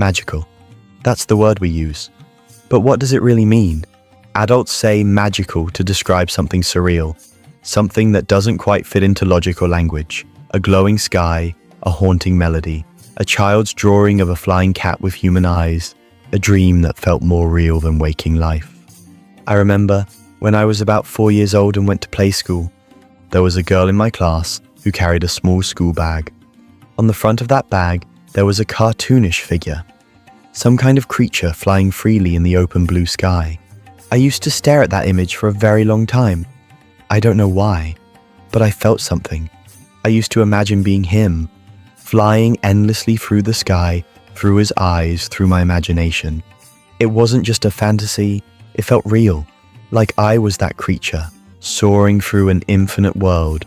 Magical. That's the word we use. But what does it really mean? Adults say magical to describe something surreal, something that doesn't quite fit into logic or language. A glowing sky, a haunting melody, a child's drawing of a flying cat with human eyes, a dream that felt more real than waking life. I remember when I was about 4 years old and went to play school, there was a girl in my class who carried a small school bag. On the front of that bag, there was a cartoonish figure, some kind of creature flying freely in the open blue sky. I used to stare at that image for a very long time. I don't know why, but I felt something. I used to imagine being him, flying endlessly through the sky, through his eyes, through my imagination. It wasn't just a fantasy, it felt real, like I was that creature, soaring through an infinite world,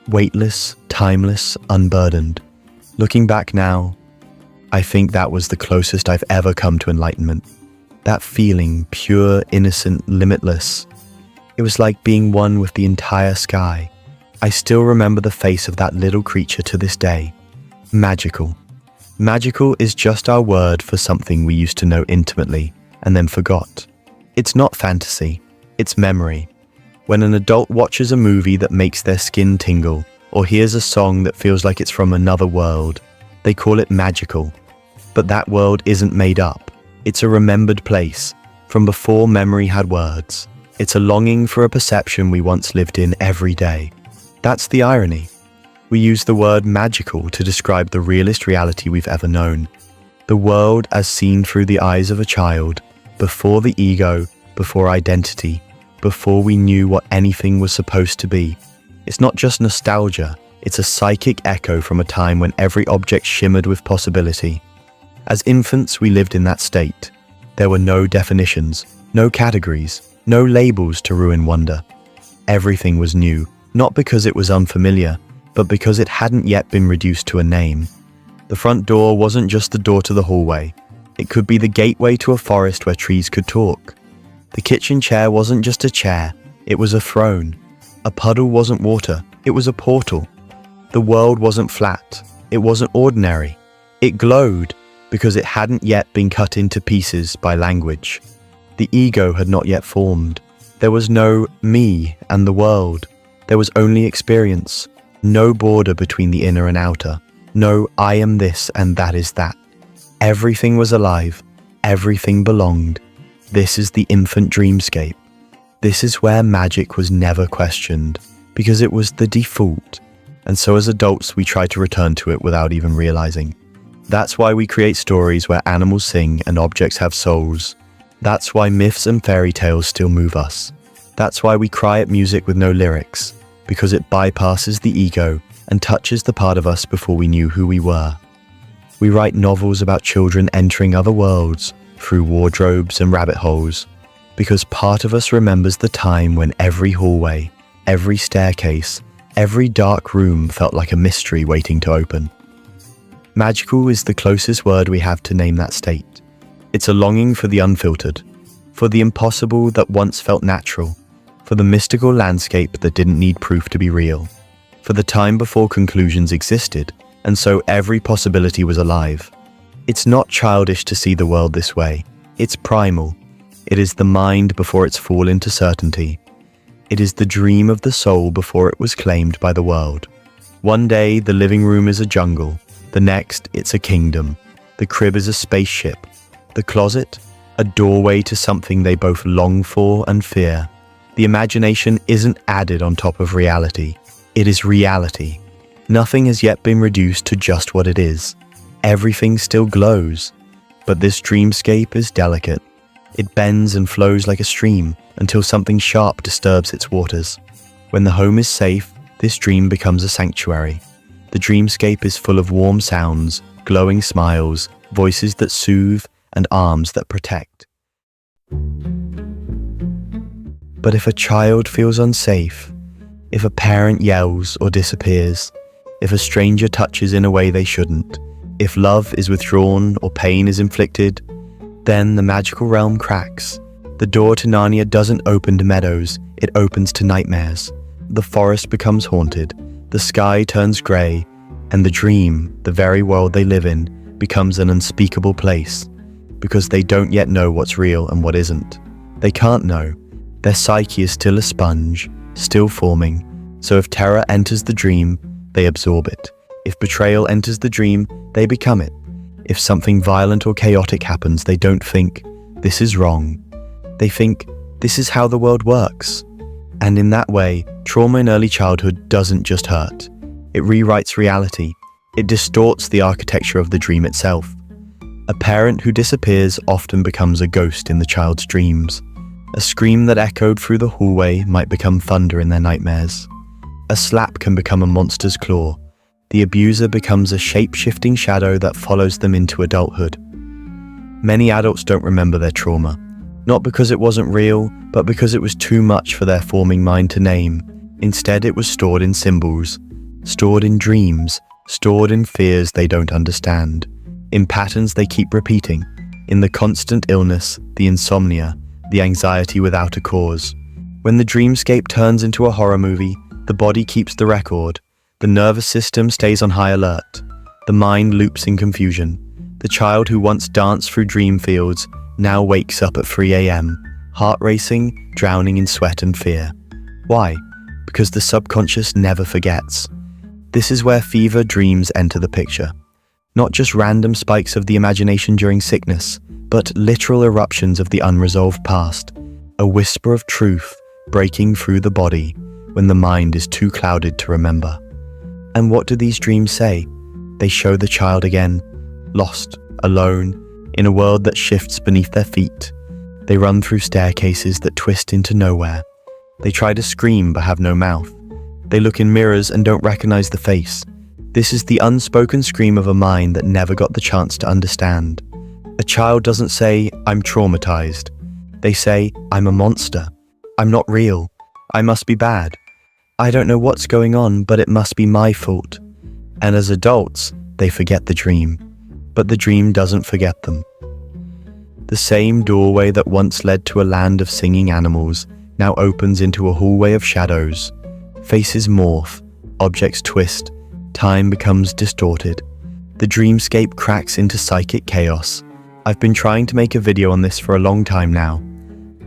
weightless, timeless, unburdened. Looking back now, I think that was the closest I've ever come to enlightenment. That feeling, pure, innocent, limitless. It was like being one with the entire sky. I still remember the face of that little creature to this day. Magical. Magical is just our word for something we used to know intimately and then forgot. It's not fantasy, it's memory. When an adult watches a movie that makes their skin tingle or hears a song that feels like it's from another world, they call it magical. But that world isn't made up. It's a remembered place from before memory had words. It's a longing for a perception we once lived in every day. That's the irony. We use the word magical to describe the realest reality we've ever known. The world as seen through the eyes of a child, before the ego, before identity, before we knew what anything was supposed to be. It's not just nostalgia, it's a psychic echo from a time when every object shimmered with possibility. As infants, we lived in that state. There were no definitions, no categories, no labels to ruin wonder. Everything was new, not because it was unfamiliar, but because it hadn't yet been reduced to a name. The front door wasn't just the door to the hallway. It could be the gateway to a forest where trees could talk. The kitchen chair wasn't just a chair, it was a throne. A puddle wasn't water, it was a portal. The world wasn't flat, it wasn't ordinary. It glowed because it hadn't yet been cut into pieces by language. The ego had not yet formed. There was no me and the world. There was only experience. No border between the inner and outer. No I am this and that is that. Everything was alive. Everything belonged. This is the infant dreamscape. This is where magic was never questioned, because it was the default. And so as adults, we try to return to it without even realizing. That's why we create stories where animals sing and objects have souls. That's why myths and fairy tales still move us. That's why we cry at music with no lyrics, because it bypasses the ego and touches the part of us before we knew who we were. We write novels about children entering other worlds through wardrobes and rabbit holes, because part of us remembers the time when every hallway, every staircase, every dark room felt like a mystery waiting to open. Magical is the closest word we have to name that state. It's a longing for the unfiltered, for the impossible that once felt natural, for the mystical landscape that didn't need proof to be real, for the time before conclusions existed, and so every possibility was alive. It's not childish to see the world this way. It's primal. It is the mind before its fall into certainty. It is the dream of the soul before it was claimed by the world. One day, the living room is a jungle. The next, it's a kingdom. The crib is a spaceship. The closet, a doorway to something they both long for and fear. The imagination isn't added on top of reality. It is reality. Nothing has yet been reduced to just what it is. Everything still glows. But this dreamscape is delicate. It bends and flows like a stream until something sharp disturbs its waters. When the home is safe, this dream becomes a sanctuary. The dreamscape is full of warm sounds, glowing smiles, voices that soothe, and arms that protect. But if a child feels unsafe, if a parent yells or disappears, if a stranger touches in a way they shouldn't, if love is withdrawn or pain is inflicted, then the magical realm cracks. The door to Narnia doesn't open to meadows, it opens to nightmares. The forest becomes haunted, the sky turns grey, and the dream, the very world they live in, becomes an unspeakable place, because they don't yet know what's real and what isn't. They can't know. Their psyche is still a sponge, still forming, so if terror enters the dream, they absorb it. If betrayal enters the dream, they become it. If something violent or chaotic happens, they don't think, "This is wrong." They think, "This is how the world works." And in that way, trauma in early childhood doesn't just hurt. It rewrites reality. It distorts the architecture of the dream itself. A parent who disappears often becomes a ghost in the child's dreams. A scream that echoed through the hallway might become thunder in their nightmares. A slap can become a monster's claw. The abuser becomes a shape-shifting shadow that follows them into adulthood. Many adults don't remember their trauma, not because it wasn't real, but because it was too much for their forming mind to name. Instead, it was stored in symbols, stored in dreams, stored in fears they don't understand, in patterns they keep repeating, in the constant illness, the insomnia, the anxiety without a cause. When the dreamscape turns into a horror movie, the body keeps the record. The nervous system stays on high alert. The mind loops in confusion. The child who once danced through dream fields now wakes up at 3 a.m., heart racing, drowning in sweat and fear. Why? Because the subconscious never forgets. This is where fever dreams enter the picture. Not just random spikes of the imagination during sickness, but literal eruptions of the unresolved past. A whisper of truth breaking through the body when the mind is too clouded to remember. And what do these dreams say? They show the child again, lost, alone, in a world that shifts beneath their feet. They run through staircases that twist into nowhere. They try to scream but have no mouth. They look in mirrors and don't recognize the face. This is the unspoken scream of a mind that never got the chance to understand. A child doesn't say, "I'm traumatized." They say, "I'm a monster. I'm not real. I must be bad. I don't know what's going on, but it must be my fault." And as adults, they forget the dream. But the dream doesn't forget them. The same doorway that once led to a land of singing animals now opens into a hallway of shadows. Faces morph, objects twist, time becomes distorted. The dreamscape cracks into psychic chaos. I've been trying to make a video on this for a long time now,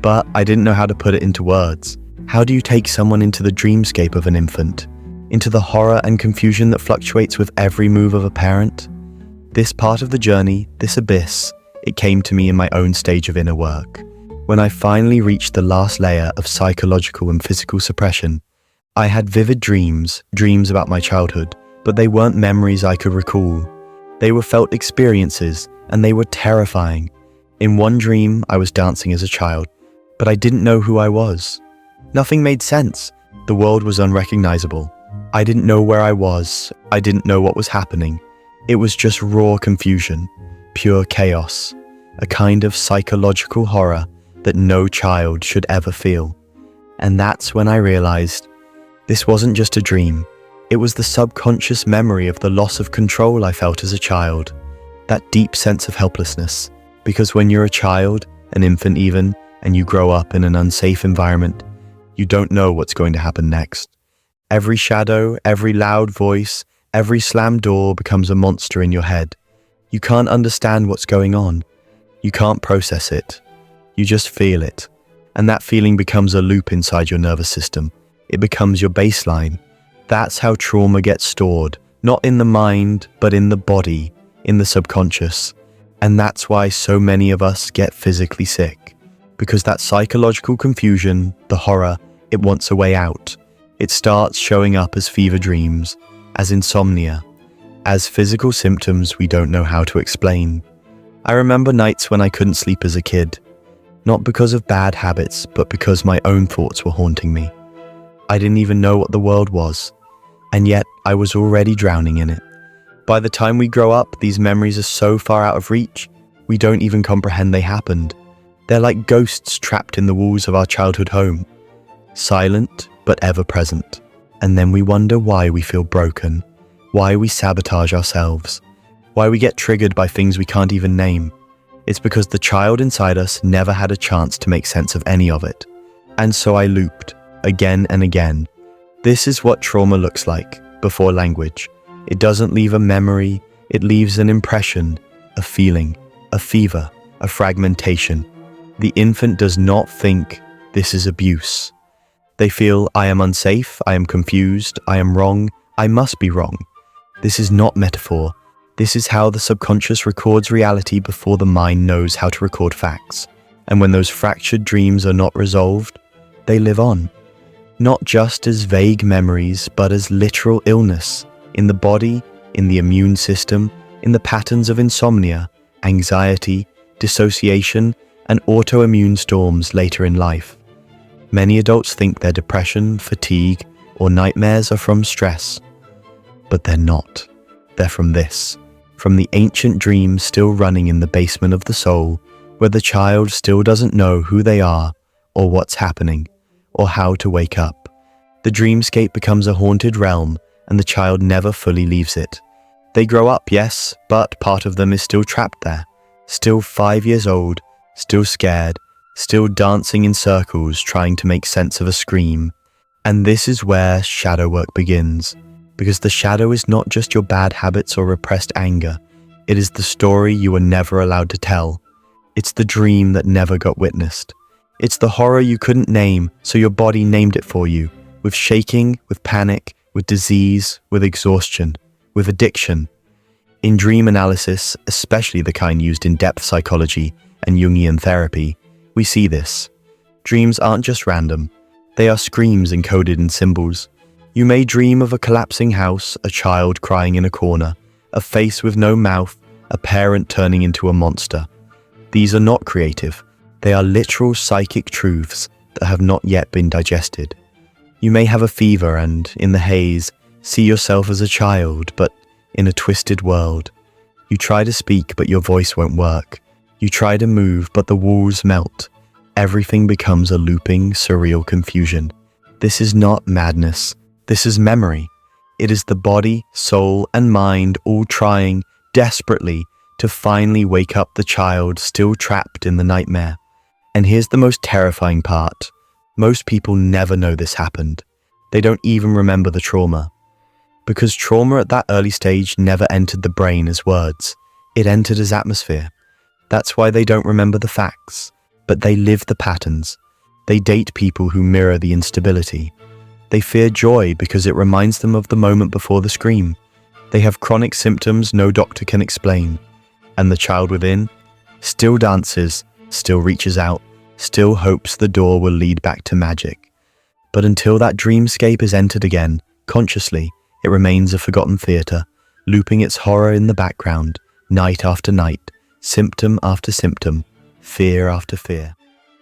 but I didn't know how to put it into words. How do you take someone into the dreamscape of an infant? Into the horror and confusion that fluctuates with every move of a parent? This part of the journey, this abyss, it came to me in my own stage of inner work. When I finally reached the last layer of psychological and physical suppression, I had vivid dreams about my childhood, but they weren't memories I could recall. They were felt experiences, and they were terrifying. In one dream, I was dancing as a child, but I didn't know who I was. Nothing made sense. The world was unrecognizable. I didn't know where I was. I didn't know what was happening. It was just raw confusion, pure chaos, a kind of psychological horror that no child should ever feel. And that's when I realized this wasn't just a dream. It was the subconscious memory of the loss of control I felt as a child, that deep sense of helplessness. Because when you're a child, an infant even, and you grow up in an unsafe environment, you don't know what's going to happen next. Every shadow, every loud voice, every slammed door becomes a monster in your head. You can't understand what's going on. You can't process it. You just feel it. And that feeling becomes a loop inside your nervous system. It becomes your baseline. That's how trauma gets stored, not in the mind, but in the body, in the subconscious. And that's why so many of us get physically sick. Because that psychological confusion, the horror, it wants a way out. It starts showing up as fever dreams, as insomnia, as physical symptoms we don't know how to explain. I remember nights when I couldn't sleep as a kid, not because of bad habits, but because my own thoughts were haunting me. I didn't even know what the world was, and yet I was already drowning in it. By the time we grow up, these memories are so far out of reach, we don't even comprehend they happened. They're like ghosts trapped in the walls of our childhood home, silent but ever present. And then we wonder why we feel broken, why we sabotage ourselves, why we get triggered by things we can't even name. It's because the child inside us never had a chance to make sense of any of it. And so I looped, again and again. This is what trauma looks like, before language. It doesn't leave a memory, it leaves an impression, a feeling, a fever, a fragmentation. The infant does not think this is abuse. They feel, I am unsafe, I am confused, I am wrong, I must be wrong. This is not metaphor. This is how the subconscious records reality before the mind knows how to record facts. And when those fractured dreams are not resolved, they live on. Not just as vague memories, but as literal illness, in the body, in the immune system, in the patterns of insomnia, anxiety, dissociation, and autoimmune storms later in life. Many adults think their depression, fatigue, or nightmares are from stress. But they're not. They're from this. From the ancient dreams still running in the basement of the soul, where the child still doesn't know who they are, or what's happening, or how to wake up. The dreamscape becomes a haunted realm, and the child never fully leaves it. They grow up, yes, but part of them is still trapped there. Still 5 years old, still scared, still dancing in circles trying to make sense of a scream. And this is where shadow work begins. Because the shadow is not just your bad habits or repressed anger. It is the story you were never allowed to tell. It's the dream that never got witnessed. It's the horror you couldn't name, so your body named it for you. With shaking, with panic, with disease, with exhaustion, with addiction. In dream analysis, especially the kind used in depth psychology and Jungian therapy, we see this. Dreams aren't just random. They are screams encoded in symbols. You may dream of a collapsing house, a child crying in a corner, a face with no mouth, a parent turning into a monster. These are not creative. They are literal psychic truths that have not yet been digested. You may have a fever and, in the haze, see yourself as a child, but in a twisted world. You try to speak, but your voice won't work. You try to move, but the walls melt. Everything becomes a looping, surreal confusion. This is not madness. This is memory. It is the body, soul, and mind all trying, desperately, to finally wake up the child still trapped in the nightmare. And here's the most terrifying part. Most people never know this happened. They don't even remember the trauma. Because trauma at that early stage never entered the brain as words. It entered as atmosphere. That's why they don't remember the facts. But they live the patterns. They date people who mirror the instability. They fear joy because it reminds them of the moment before the scream. They have chronic symptoms no doctor can explain. And the child within still dances, still reaches out, still hopes the door will lead back to magic. But until that dreamscape is entered again, consciously, it remains a forgotten theatre, looping its horror in the background, night after night, symptom after symptom, fear after fear.